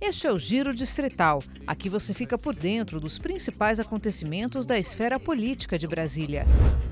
Este é o Giro Distrital. Aqui você fica por dentro dos principais acontecimentos da esfera política de Brasília.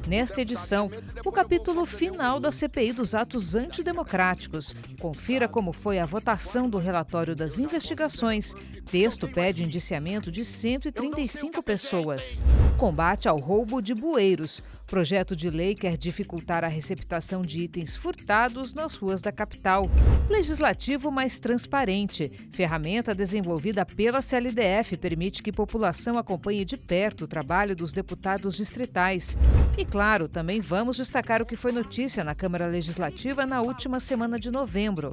Nesta edição, o capítulo final da CPI dos atos antidemocráticos. Confira como foi a votação do relatório das investigações. Texto pede indiciamento de 135 pessoas. Combate ao roubo de bueiros. Projeto de lei quer dificultar a receptação de itens furtados nas ruas da capital. Legislativo mais transparente. Ferramenta desenvolvida pela CLDF permite que a população acompanhe de perto o trabalho dos deputados distritais. E claro, também vamos destacar o que foi notícia na Câmara Legislativa na última semana de novembro.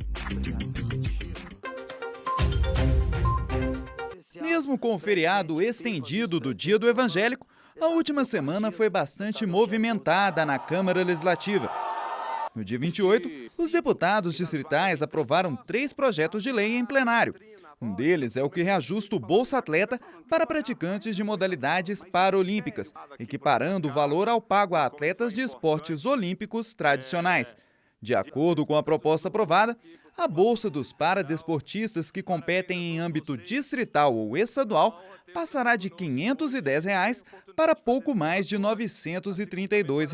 Mesmo com o feriado estendido do Dia do Evangélico, a última semana foi bastante movimentada na Câmara Legislativa. No dia 28, os deputados distritais aprovaram 3 projetos de lei em plenário. Um deles é o que reajusta o Bolsa Atleta para praticantes de modalidades paralímpicas, equiparando o valor ao pago a atletas de esportes olímpicos tradicionais. De acordo com a proposta aprovada, a bolsa dos paradesportistas que competem em âmbito distrital ou estadual passará de R$ 510 para pouco mais de R$ 932.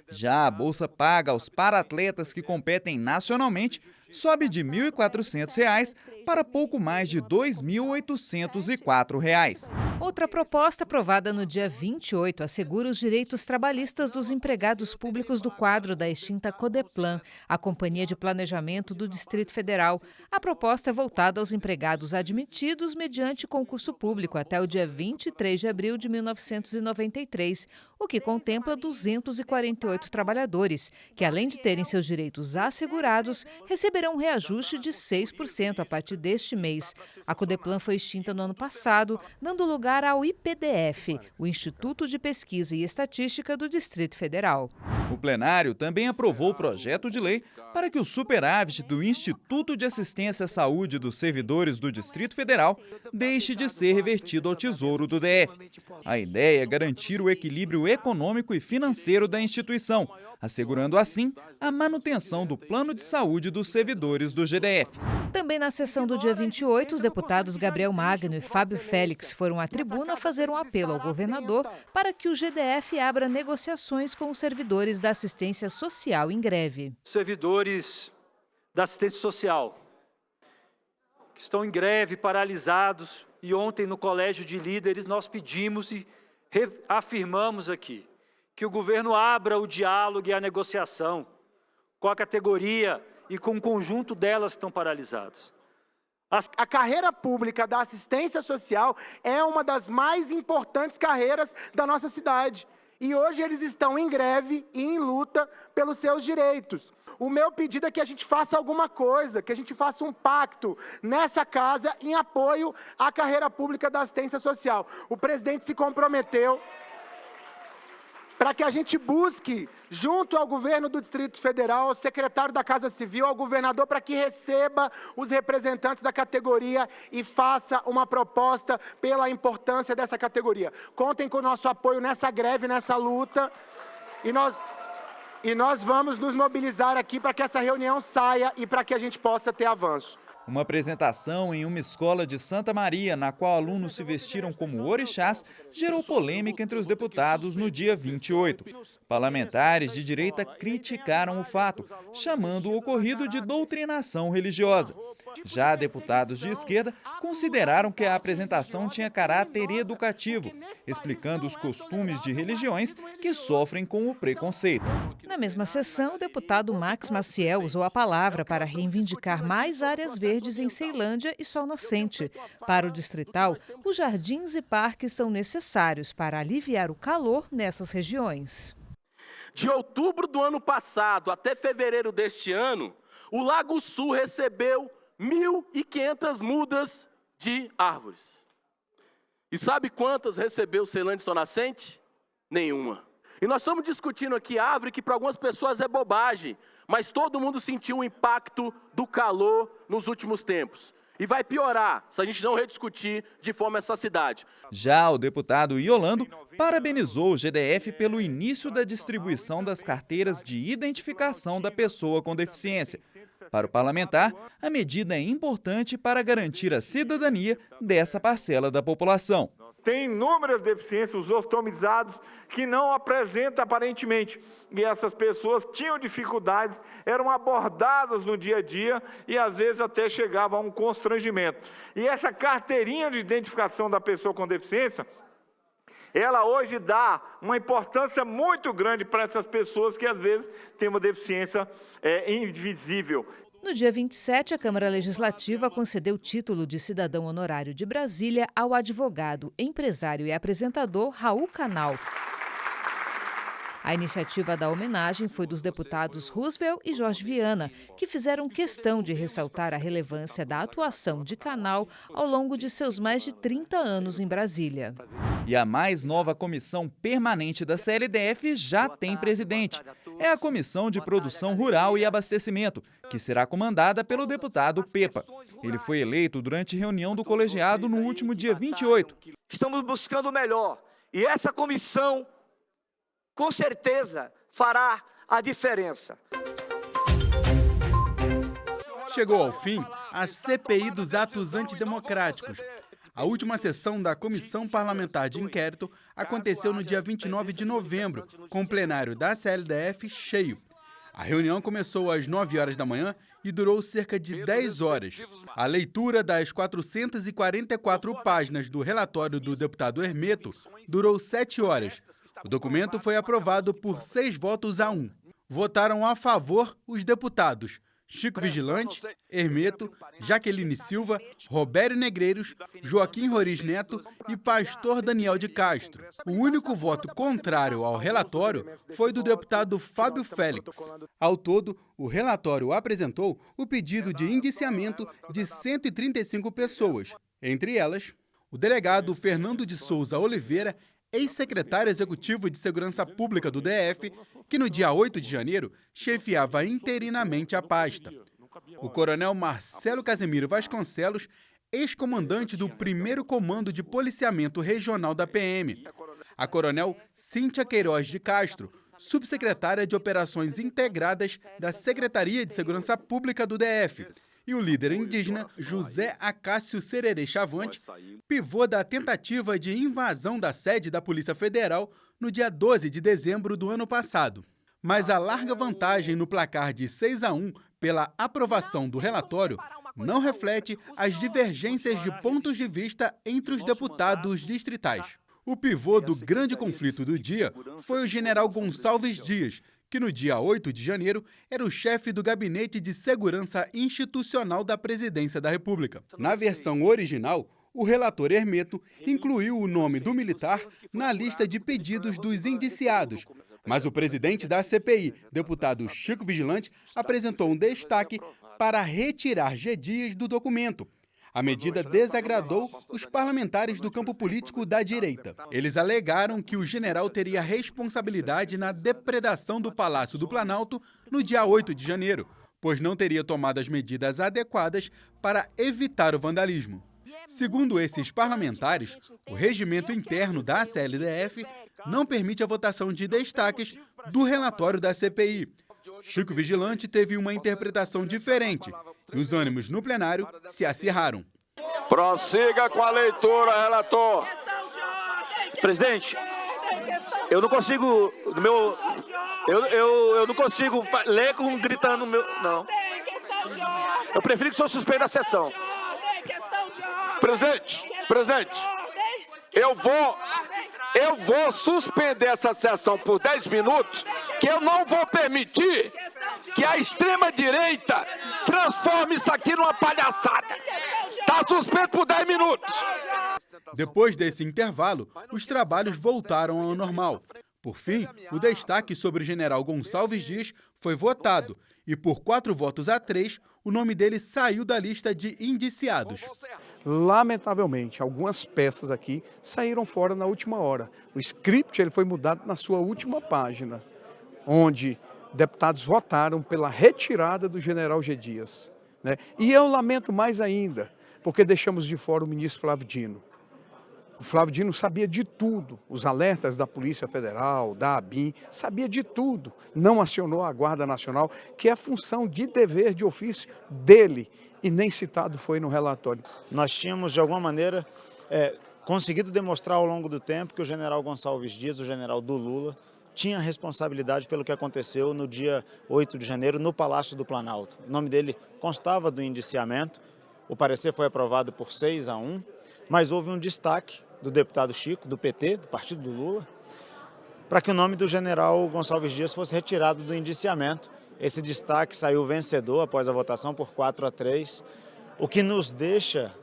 Já a bolsa paga aos paratletas que competem nacionalmente sobe de R$ 1.400 para pouco mais de R$ 2.804. Outra proposta aprovada no dia 28 assegura os direitos trabalhistas dos empregados públicos do quadro da extinta Codeplan, a Companhia de Planejamento do Distrito Federal. A proposta é voltada aos empregados admitidos mediante concurso público até o dia 23 de abril de 1993, o que contempla 248 trabalhadores, que além de terem seus direitos assegurados, receberão um reajuste de 6% a partir deste mês. A Codeplan foi extinta no ano passado, dando lugar ao IPDF, o Instituto de Pesquisa e Estatística do Distrito Federal. O plenário também aprovou o projeto de lei para que o superávit do Instituto de Assistência à Saúde dos Servidores do Distrito Federal deixe de ser revertido ao Tesouro do DF. A ideia é garantir o equilíbrio econômico e financeiro da instituição, assegurando assim a manutenção do plano de saúde dos servidores do GDF. Também na sessão do dia 28, os deputados Gabriel Magno e Fábio Félix foram à tribuna fazer um apelo ao governador para que o GDF abra negociações com os servidores da assistência social em greve. Servidores da assistência social que estão em greve, paralisados, e ontem no Colégio de Líderes nós pedimos e reafirmamos aqui que o governo abra o diálogo e a negociação com a categoria e com o conjunto delas que estão paralisados. A carreira pública da assistência social é uma das mais importantes carreiras da nossa cidade. E hoje eles estão em greve e em luta pelos seus direitos. O meu pedido é que a gente faça alguma coisa, que a gente faça um pacto nessa casa em apoio à carreira pública da assistência social. O presidente se comprometeu para que a gente busque, junto ao governo do Distrito Federal, ao secretário da Casa Civil, ao governador, para que receba os representantes da categoria e faça uma proposta pela importância dessa categoria. Contem com o nosso apoio nessa greve, nessa luta, e nós vamos nos mobilizar aqui para que essa reunião saia e para que a gente possa ter avanço. Uma apresentação em uma escola de Santa Maria, na qual alunos se vestiram como orixás, gerou polêmica entre os deputados no dia 28. Parlamentares de direita criticaram o fato, chamando o ocorrido de doutrinação religiosa. Já deputados de esquerda consideraram que a apresentação tinha caráter educativo, explicando os costumes de religiões que sofrem com o preconceito. Na mesma sessão, o deputado Max Maciel usou a palavra para reivindicar mais áreas verdes em Ceilândia e Sol Nascente. Para o distrital, os jardins e parques são necessários para aliviar o calor nessas regiões. De outubro do ano passado até fevereiro deste ano, o Lago Sul recebeu 1.500 mudas de árvores. E sabe quantas recebeu Ceilândia e Sol Nascente? Nenhuma. E nós estamos discutindo aqui árvore que para algumas pessoas é bobagem, mas todo mundo sentiu o impacto do calor nos últimos tempos. e vai piorar se a gente não rediscutir de forma essa cidade. Já o deputado Yolando parabenizou o GDF pelo início da distribuição das carteiras de identificação da pessoa com deficiência. Para o parlamentar, a medida é importante para garantir a cidadania dessa parcela da população. Tem inúmeras deficiências, os ortomizados, que não apresentam aparentemente. E essas pessoas tinham dificuldades, eram abordadas no dia a dia e às vezes até chegava a um constrangimento. E essa carteirinha de identificação da pessoa com deficiência, ela hoje dá uma importância muito grande para essas pessoas que às vezes têm uma deficiência invisível. No dia 27, a Câmara Legislativa concedeu o título de cidadão honorário de Brasília ao advogado, empresário e apresentador Raul Canal. A iniciativa da homenagem foi dos deputados Roosevelt e Jorge Viana, que fizeram questão de ressaltar a relevância da atuação de Canal ao longo de seus mais de 30 anos em Brasília. E a mais nova comissão permanente da CLDF já tem presidente. É a Comissão de Produção Rural e Abastecimento, que será comandada pelo deputado Pepa. Ele foi eleito durante reunião do colegiado no último dia 28. Estamos buscando o melhor e essa comissão, com certeza, fará a diferença. Chegou ao fim a CPI dos atos antidemocráticos. A última sessão da Comissão Parlamentar de Inquérito aconteceu no dia 29 de novembro, com o plenário da CLDF cheio. A reunião começou às 9 horas da manhã e durou cerca de 10 horas. A leitura das 444 páginas do relatório do deputado Hermeto durou 7 horas. O documento foi aprovado por 6 votos a 1. Votaram a favor os deputados Chico Vigilante, Hermeto, Jaqueline Silva, Robério Negreiros, Joaquim Roriz Neto e Pastor Daniel de Castro. O único voto contrário ao relatório foi do deputado Fábio Félix. Ao todo, o relatório apresentou o pedido de indiciamento de 135 pessoas, entre elas, o delegado Fernando de Souza Oliveira, ex-secretário executivo de Segurança Pública do DF, que no dia 8 de janeiro chefiava interinamente a pasta. O coronel Marcelo Casemiro Vasconcelos, ex-comandante do 1º Comando de Policiamento Regional da PM. A coronel Cíntia Queiroz de Castro, subsecretária de Operações Integradas da Secretaria de Segurança Pública do DF. E o líder indígena José Acácio Sererê Chavante, pivô da tentativa de invasão da sede da Polícia Federal no dia 12 de dezembro do ano passado. Mas a larga vantagem no placar de 6-1 pela aprovação do relatório não reflete as divergências de pontos de vista entre os deputados distritais. O pivô do grande conflito do dia foi o general Gonçalves Dias, que no dia 8 de janeiro era o chefe do Gabinete de Segurança Institucional da Presidência da República. Na versão original, o relator Hermeto incluiu o nome do militar na lista de pedidos dos indiciados, mas o presidente da CPI, deputado Chico Vigilante, apresentou um destaque para retirar G. Dias do documento. A medida desagradou os parlamentares do campo político da direita. Eles alegaram que o general teria responsabilidade na depredação do Palácio do Planalto no dia 8 de janeiro, pois não teria tomado as medidas adequadas para evitar o vandalismo. Segundo esses parlamentares, o regimento interno da CLDF não permite a votação de destaques do relatório da CPI. Chico Vigilante teve uma interpretação diferente e os ânimos no plenário se acirraram. Prossiga com a leitura, relator. Presidente, eu não consigo eu não consigo ler com gritando no meu, não. Eu prefiro que o senhor suspenda a sessão. Presidente, eu vou suspender essa sessão por 10 minutos, que eu não vou permitir que a extrema-direita transforme isso aqui numa palhaçada. Está suspenso por 10 minutos. Depois desse intervalo, os trabalhos voltaram ao normal. Por fim, o destaque sobre o general Gonçalves Dias foi votado e, por 4-3, o nome dele saiu da lista de indiciados. Lamentavelmente, algumas peças aqui saíram fora na última hora. O script ele foi mudado na sua última página, onde deputados votaram pela retirada do general G. Dias, né? E eu lamento mais ainda, porque deixamos de fora o ministro Flávio Dino. O Flávio Dino sabia de tudo, os alertas da Polícia Federal, da ABIN, sabia de tudo. Não acionou a Guarda Nacional, que é função de dever de ofício dele, e nem citado foi no relatório. Nós tínhamos, de alguma maneira, conseguido demonstrar ao longo do tempo que o general Gonçalves Dias, o general do Lula, tinha responsabilidade pelo que aconteceu no dia 8 de janeiro no Palácio do Planalto. O nome dele constava do indiciamento, o parecer foi aprovado por 6-1, mas houve um destaque do deputado Chico, do PT, do partido do Lula, para que o nome do general Gonçalves Dias fosse retirado do indiciamento. Esse destaque saiu vencedor após a votação por 4-3, o que nos deixa,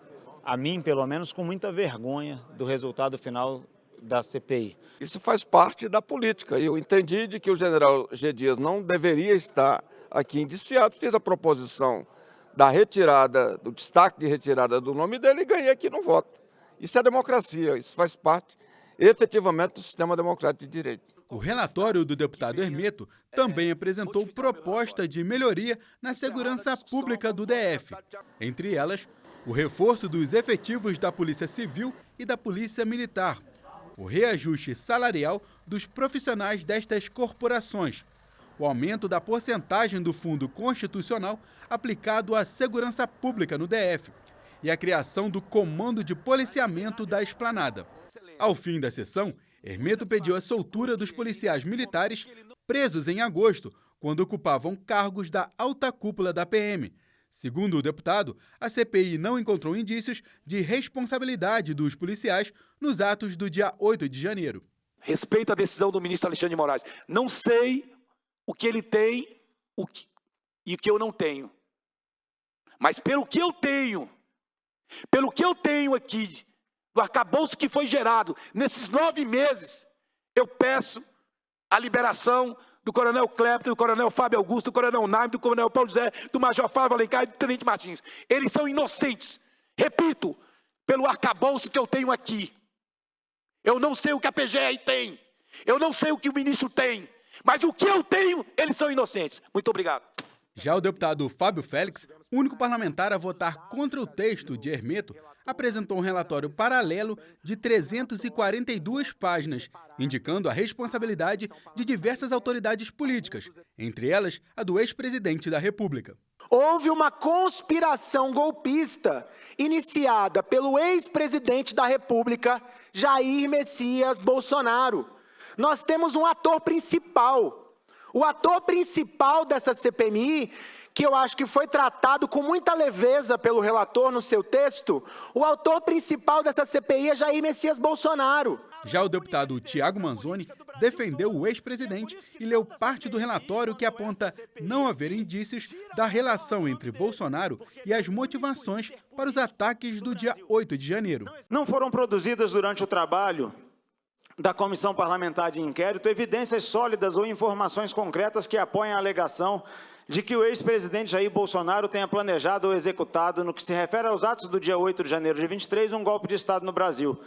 a mim pelo menos, com muita vergonha do resultado final da CPI. Isso faz parte da política. Eu entendi de que o general G. Dias não deveria estar aqui indiciado, fiz a proposição da retirada, do destaque de retirada do nome dele e ganhei aqui no voto. Isso é democracia, isso faz parte, efetivamente, do sistema democrático de direito. O relatório do deputado Hermeto também apresentou proposta de melhoria na segurança pública do DF. Entre elas, o reforço dos efetivos da Polícia Civil e da Polícia Militar, o reajuste salarial dos profissionais destas corporações, o aumento da porcentagem do Fundo Constitucional aplicado à segurança pública no DF e a criação do Comando de Policiamento da Esplanada. Ao fim da sessão, Hermeto pediu a soltura dos policiais militares presos em agosto, quando ocupavam cargos da alta cúpula da PM. Segundo o deputado, a CPI não encontrou indícios de responsabilidade dos policiais nos atos do dia 8 de janeiro. Respeito a decisão do ministro Alexandre de Moraes. Não sei o que ele tem e o que eu não tenho. Mas pelo que eu tenho aqui, do arcabouço que foi gerado nesses 9 meses, eu peço a liberação do coronel Clepton, do coronel Fábio Augusto, do coronel Naime, do coronel Paulo José, do major Flávio Alencar e do tenente Martins. Eles são inocentes. Repito, pelo arcabouço que eu tenho aqui. Eu não sei o que a PGR tem. Eu não sei o que o ministro tem. Mas o que eu tenho, eles são inocentes. Muito obrigado. Já o deputado Fábio Félix, único parlamentar a votar contra o texto de Hermeto, apresentou um relatório paralelo de 342 páginas, indicando a responsabilidade de diversas autoridades políticas, entre elas a do ex-presidente da República. Houve uma conspiração golpista iniciada pelo ex-presidente da República, Jair Messias Bolsonaro. Nós temos um ator principal. O ator principal dessa CPMI, que eu acho que foi tratado com muita leveza pelo relator no seu texto, o autor principal dessa CPI é Jair Messias Bolsonaro. Já o deputado Tiago Manzoni defendeu o ex-presidente e leu parte do relatório que aponta não haver indícios da relação entre Bolsonaro e as motivações para os ataques do dia 8 de janeiro. Não foram produzidas durante o trabalho da Comissão Parlamentar de Inquérito evidências sólidas ou informações concretas que apoiem a alegação de que o ex-presidente Jair Bolsonaro tenha planejado ou executado, no que se refere aos atos do dia 8 de janeiro de 23, um golpe de Estado no Brasil.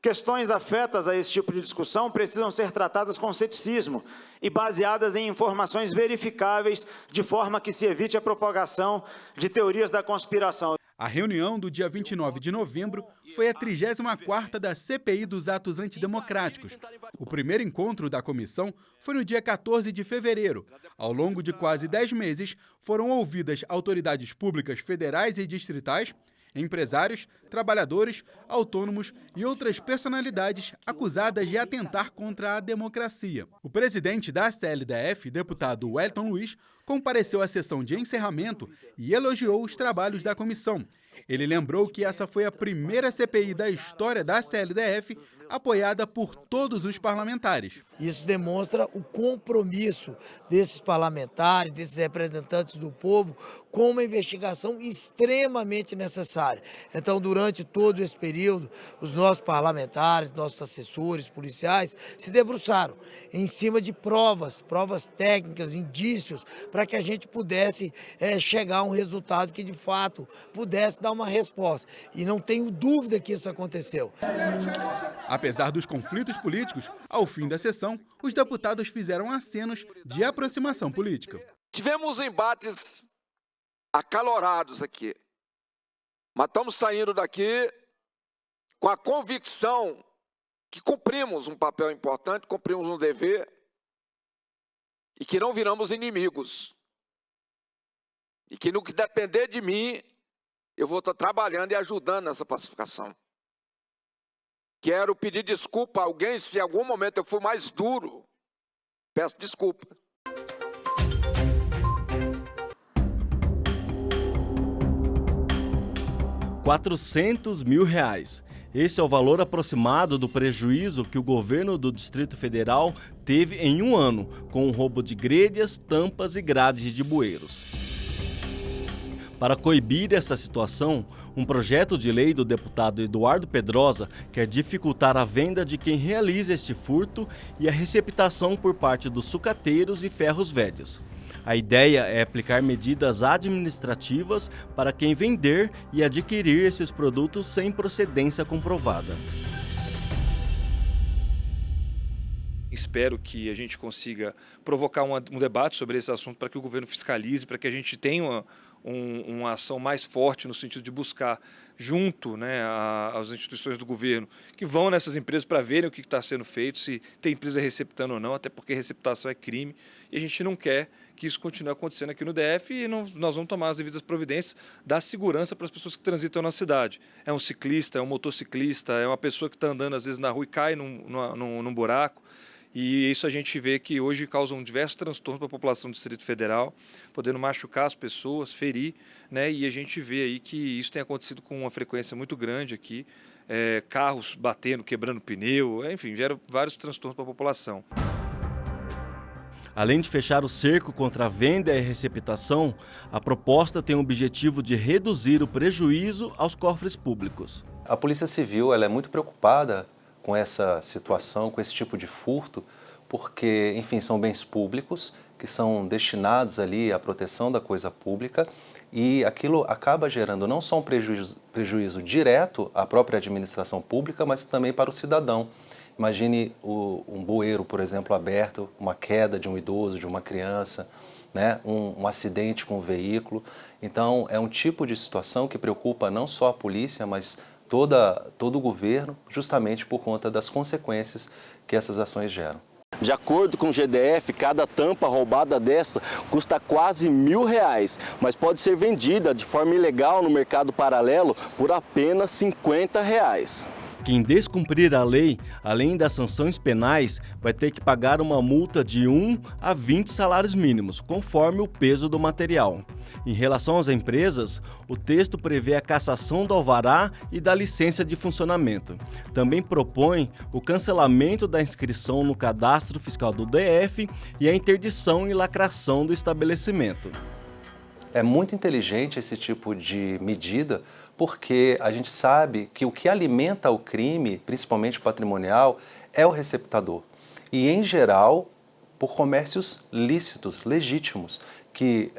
Questões afetas a esse tipo de discussão precisam ser tratadas com ceticismo e baseadas em informações verificáveis, de forma que se evite a propagação de teorias da conspiração. A reunião do dia 29 de novembro foi a 34ª da CPI dos atos antidemocráticos. O primeiro encontro da comissão foi no dia 14 de fevereiro. Ao longo de quase 10 meses, foram ouvidas autoridades públicas federais e distritais, empresários, trabalhadores, autônomos e outras personalidades acusadas de atentar contra a democracia. O presidente da CLDF, deputado Wellington Luiz, compareceu à sessão de encerramento e elogiou os trabalhos da comissão. Ele lembrou que essa foi a primeira CPI da história da CLDF apoiada por todos os parlamentares. Isso demonstra o compromisso desses parlamentares, desses representantes do povo, com uma investigação extremamente necessária. Então, durante todo esse período, os nossos parlamentares, nossos assessores, policiais, se debruçaram em cima de provas técnicas, indícios, para que a gente pudesse chegar a um resultado que, de fato, pudesse dar uma resposta. E não tenho dúvida que isso aconteceu. Apesar dos conflitos políticos, ao fim da sessão, os deputados fizeram acenos de aproximação política. Tivemos embates acalorados aqui. Mas estamos saindo daqui com a convicção que cumprimos um papel importante, cumprimos um dever e que não viramos inimigos. E que no que depender de mim, eu vou estar trabalhando e ajudando nessa pacificação. Quero pedir desculpa a alguém se em algum momento eu fui mais duro. Peço desculpa. R$400 mil. Esse é o valor aproximado do prejuízo que o governo do Distrito Federal teve em um ano, com o roubo de grelhas, tampas e grades de bueiros. Para coibir essa situação, um projeto de lei do deputado Eduardo Pedrosa quer dificultar a venda de quem realiza este furto e a receptação por parte dos sucateiros e ferros velhos. A ideia é aplicar medidas administrativas para quem vender e adquirir esses produtos sem procedência comprovada. Espero que a gente consiga provocar um debate sobre esse assunto para que o governo fiscalize, para que a gente tenha uma ação mais forte no sentido de buscar junto, né, às instituições do governo que vão nessas empresas para verem o que está sendo feito, se tem empresa receptando ou não, até porque receptação é crime e a gente não quer que isso continue acontecendo aqui no DF e nós vamos tomar as devidas providências da segurança para as pessoas que transitam na cidade. É um ciclista, é um motociclista, é uma pessoa que está andando às vezes na rua e cai num buraco. E isso a gente vê que hoje causam diversos transtornos para a população do Distrito Federal, podendo machucar as pessoas, ferir, né? E a gente vê aí que isso tem acontecido com uma frequência muito grande aqui, carros batendo, quebrando pneu, enfim, gera vários transtornos para a população. Além de fechar o cerco contra a venda e a receptação, a proposta tem o objetivo de reduzir o prejuízo aos cofres públicos. A Polícia Civil ela é muito preocupada com essa situação, com esse tipo de furto, porque, enfim, são bens públicos que são destinados ali à proteção da coisa pública e aquilo acaba gerando não só um prejuízo direto à própria administração pública, mas também para o cidadão. Imagine um bueiro, por exemplo, aberto, uma queda de um idoso, de uma criança, né? Um acidente com um veículo. Então, é um tipo de situação que preocupa não só a polícia, mas todo o governo, justamente por conta das consequências que essas ações geram. De acordo com o GDF, cada tampa roubada dessa custa quase R$1.000, mas pode ser vendida de forma ilegal no mercado paralelo por apenas R$50. Quem descumprir a lei, além das sanções penais, vai ter que pagar uma multa de 1 a 20 salários mínimos, conforme o peso do material. Em relação às empresas, o texto prevê a cassação do alvará e da licença de funcionamento. Também propõe o cancelamento da inscrição no cadastro fiscal do DF e a interdição e lacração do estabelecimento. É muito inteligente esse tipo de medida, porque a gente sabe que o que alimenta o crime, principalmente patrimonial, é o receptador. E, em geral, por comércios lícitos, legítimos, que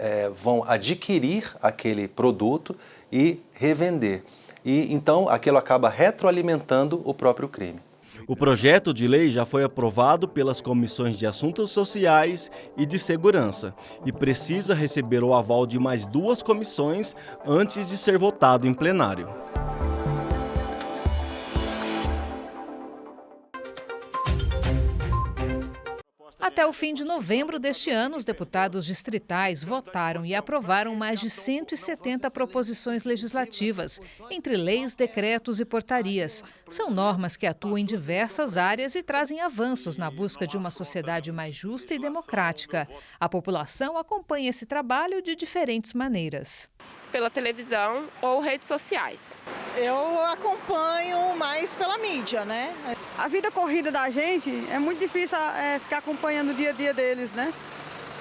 vão adquirir aquele produto e revender. E, então, aquilo acaba retroalimentando o próprio crime. O projeto de lei já foi aprovado pelas comissões de Assuntos Sociais e de Segurança e precisa receber o aval de mais 2 comissões antes de ser votado em plenário. Até o fim de novembro deste ano, os deputados distritais votaram e aprovaram mais de 170 proposições legislativas, entre leis, decretos e portarias. São normas que atuam em diversas áreas e trazem avanços na busca de uma sociedade mais justa e democrática. A população acompanha esse trabalho de diferentes maneiras. Pela televisão ou redes sociais. Eu acompanho mais pela mídia, né? A vida corrida da gente é muito difícil ficar acompanhando o dia a dia deles, né?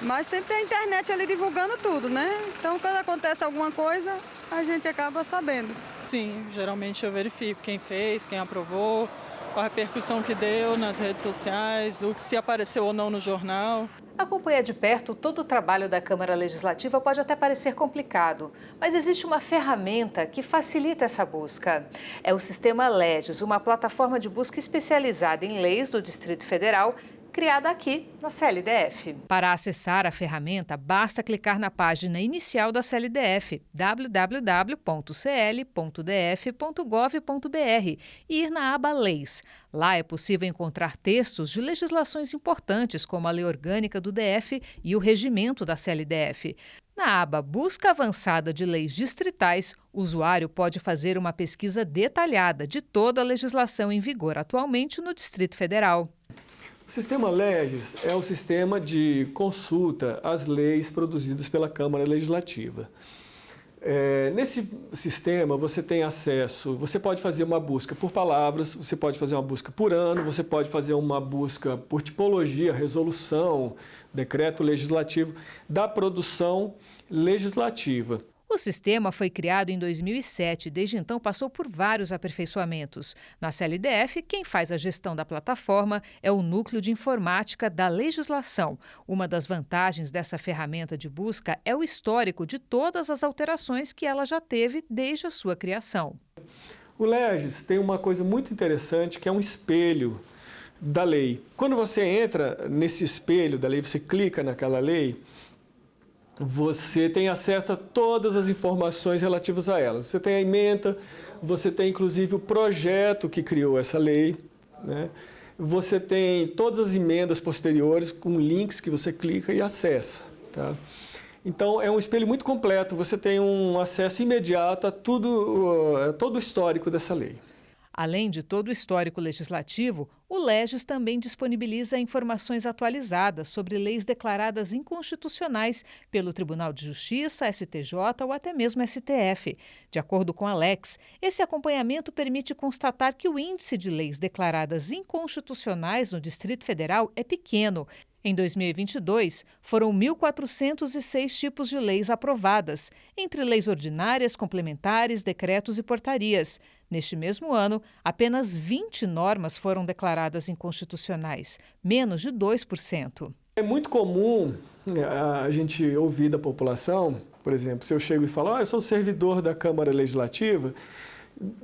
Mas sempre tem a internet ali divulgando tudo, né? Então, quando acontece alguma coisa, a gente acaba sabendo. Sim, geralmente eu verifico quem fez, quem aprovou, qual a repercussão que deu nas redes sociais, o que se apareceu ou não no jornal. Acompanhar de perto todo o trabalho da Câmara Legislativa pode até parecer complicado, mas existe uma ferramenta que facilita essa busca. É o Sistema Legis, uma plataforma de busca especializada em leis do Distrito Federal, criada aqui na CLDF. Para acessar a ferramenta, basta clicar na página inicial da CLDF, www.cl.df.gov.br, e ir na aba Leis. Lá é possível encontrar textos de legislações importantes, como a Lei Orgânica do DF e o Regimento da CLDF. Na aba Busca Avançada de Leis Distritais, o usuário pode fazer uma pesquisa detalhada de toda a legislação em vigor atualmente no Distrito Federal. O Sistema Legis é o sistema de consulta às leis produzidas pela Câmara Legislativa. Nesse sistema você tem acesso, você pode fazer uma busca por palavras, você pode fazer uma busca por ano, você pode fazer uma busca por tipologia, resolução, decreto legislativo, da produção legislativa. O sistema foi criado em 2007 e desde então passou por vários aperfeiçoamentos. Na CLDF, quem faz a gestão da plataforma é o Núcleo de Informática da Legislação. Uma das vantagens dessa ferramenta de busca é o histórico de todas as alterações que ela já teve desde a sua criação. O Legis tem uma coisa muito interessante que é um espelho da lei. Quando você entra nesse espelho da lei, você clica naquela lei, você tem acesso a todas as informações relativas a elas. Você tem a ementa, você tem inclusive o projeto que criou essa lei, né? Você tem todas as emendas posteriores com links que você clica e acessa, tá? Então é um espelho muito completo, você tem um acesso imediato a todo o histórico dessa lei. Além de todo o histórico legislativo, o Legis também disponibiliza informações atualizadas sobre leis declaradas inconstitucionais pelo Tribunal de Justiça, STJ ou até mesmo STF. De acordo com a Lex, esse acompanhamento permite constatar que o índice de leis declaradas inconstitucionais no Distrito Federal é pequeno. Em 2022, foram 1.406 tipos de leis aprovadas, entre leis ordinárias, complementares, decretos e portarias. Neste mesmo ano, apenas 20 normas foram declaradas inconstitucionais, menos de 2%. É muito comum a gente ouvir da população, por exemplo, se eu chego e falo, eu sou servidor da Câmara Legislativa,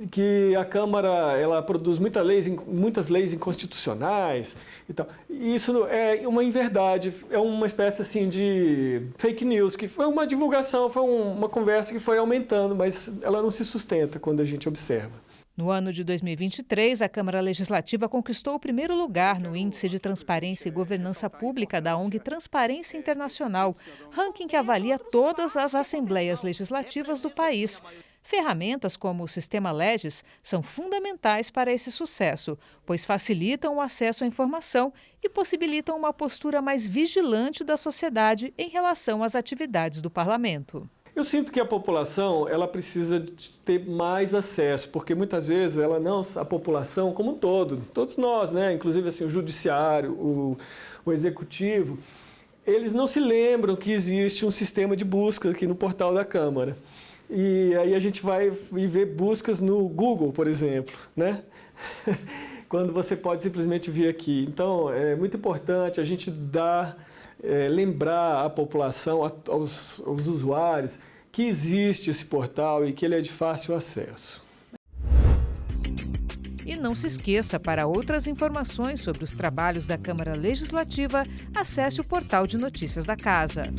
que a Câmara ela produz muitas leis inconstitucionais e tal. E isso é uma inverdade, é uma espécie assim de fake news, que foi uma divulgação, foi uma conversa que foi aumentando, mas ela não se sustenta quando a gente observa. No ano de 2023, a Câmara Legislativa conquistou o primeiro lugar no Índice de Transparência e Governança Pública da ONG Transparência Internacional, ranking que avalia todas as assembleias legislativas do país. Ferramentas como o Sistema Legis são fundamentais para esse sucesso, pois facilitam o acesso à informação e possibilitam uma postura mais vigilante da sociedade em relação às atividades do parlamento. Eu sinto que a população ela precisa de ter mais acesso, porque muitas vezes a população como um todo, todos nós, né, inclusive assim, o judiciário, o executivo, eles não se lembram que existe um sistema de busca aqui no portal da Câmara. E aí a gente vai e vê buscas no Google, por exemplo, né? Quando você pode simplesmente vir aqui. Então, é muito importante a gente lembrar a população, aos usuários, que existe esse portal e que ele é de fácil acesso. E não se esqueça, para outras informações sobre os trabalhos da Câmara Legislativa, acesse o portal de notícias da Casa.